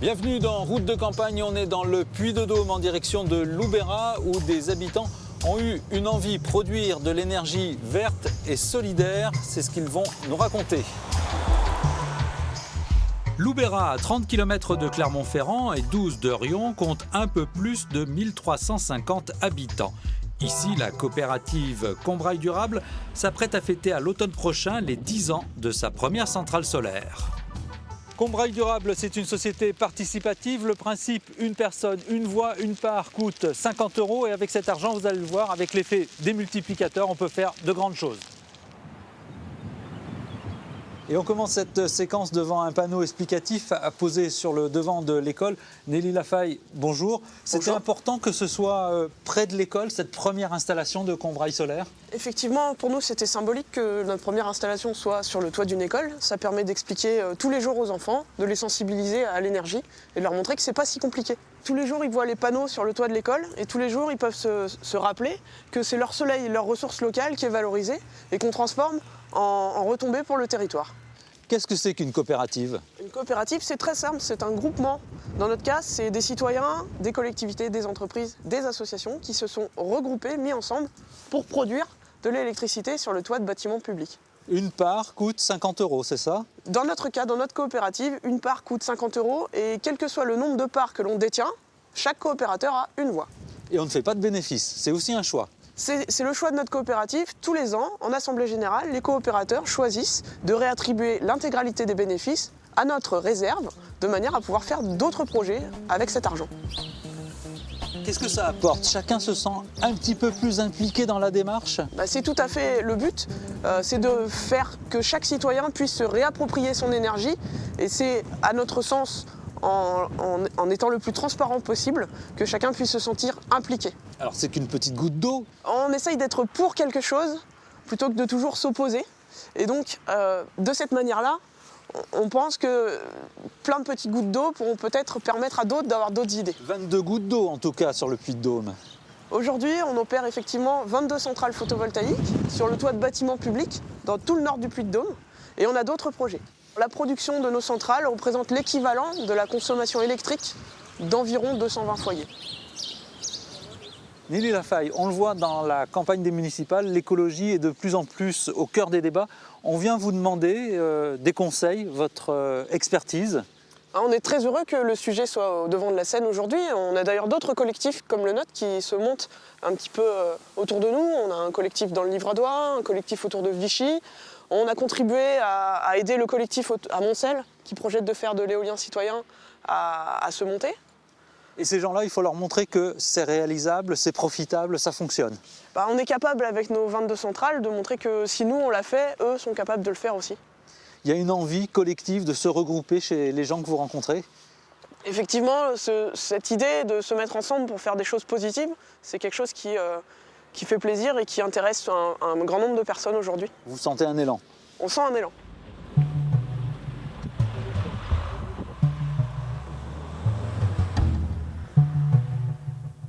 Bienvenue dans Route de campagne, on est dans le Puy-de-Dôme en direction de Loubera où des habitants ont eu une envie de produire de l'énergie verte et solidaire. C'est ce qu'ils vont nous raconter. Loubera, à 30 km de Clermont-Ferrand et 12 de Riom, compte un peu plus de 1350 habitants. Ici, la coopérative Combrailles Durable s'apprête à fêter à l'automne prochain les 10 ans de sa première centrale solaire. Combrailles Durable, c'est une société participative. Le principe, une personne, une voix, une part coûte 50 € et avec cet argent, vous allez le voir, avec l'effet des multiplicateurs, on peut faire de grandes choses. Et on commence cette séquence devant un panneau explicatif posé sur le devant de l'école. Nelly Lafaille, bonjour. C'était important que ce soit près de l'école, cette première installation de Combrailles solaire? Effectivement, pour nous, c'était symbolique que notre première installation soit sur le toit d'une école. Ça permet d'expliquer tous les jours aux enfants, de les sensibiliser à l'énergie et de leur montrer que c'est pas si compliqué. Tous les jours, ils voient les panneaux sur le toit de l'école et tous les jours, ils peuvent se rappeler que c'est leur soleil, leur ressource locale qui est valorisée et qu'on transforme en retombées pour le territoire. Qu'est-ce que c'est qu'une coopérative? Une coopérative, c'est très simple, c'est un groupement. Dans notre cas, c'est des citoyens, des collectivités, des entreprises, des associations qui se sont regroupés, mis ensemble pour produire de l'électricité sur le toit de bâtiments publics. Une part coûte 50 €, c'est ça? Dans notre cas, dans notre coopérative, une part coûte 50 € et quel que soit le nombre de parts que l'on détient, chaque coopérateur a une voix. Et on ne fait pas de bénéfice, c'est aussi un choix. C'est le choix de notre coopérative. Tous les ans, en assemblée générale, les coopérateurs choisissent de réattribuer l'intégralité des bénéfices à notre réserve, de manière à pouvoir faire d'autres projets avec cet argent. Qu'est-ce que ça apporte? Chacun se sent un petit peu plus impliqué dans la démarche? C'est tout à fait le but, c'est de faire que chaque citoyen puisse se réapproprier son énergie et c'est, à notre sens, en étant le plus transparent possible, que chacun puisse se sentir impliqué. Alors c'est qu'une petite goutte d'eau. On essaye d'être pour quelque chose plutôt que de toujours s'opposer. Et donc, de cette manière-là, on pense que plein de petites gouttes d'eau pourront peut-être permettre à d'autres d'avoir d'autres idées. 22 gouttes d'eau en tout cas sur le Puy-de-Dôme. Aujourd'hui, on opère effectivement 22 centrales photovoltaïques sur le toit de bâtiments publics dans tout le nord du Puy-de-Dôme. Et on a d'autres projets. La production de nos centrales représente l'équivalent de la consommation électrique d'environ 220 foyers. Nelly Lafaille, on le voit dans la campagne des municipales, l'écologie est de plus en plus au cœur des débats. On vient vous demander des conseils, votre expertise. On est très heureux que le sujet soit au devant de la scène aujourd'hui. On a d'ailleurs d'autres collectifs comme le nôtre qui se montent un petit peu autour de nous. On a un collectif dans le Livradois, un collectif autour de Vichy. On a contribué à aider le collectif à Moncel qui projette de faire de l'éolien citoyen à se monter. Et ces gens-là, il faut leur montrer que c'est réalisable, c'est profitable, ça fonctionne. On est capable avec nos 22 centrales de montrer que si nous on l'a fait, eux sont capables de le faire aussi. Il y a une envie collective de se regrouper chez les gens que vous rencontrez? Effectivement, cette idée de se mettre ensemble pour faire des choses positives, c'est quelque chose qui fait plaisir et qui intéresse un grand nombre de personnes aujourd'hui. Vous sentez un élan? On sent un élan.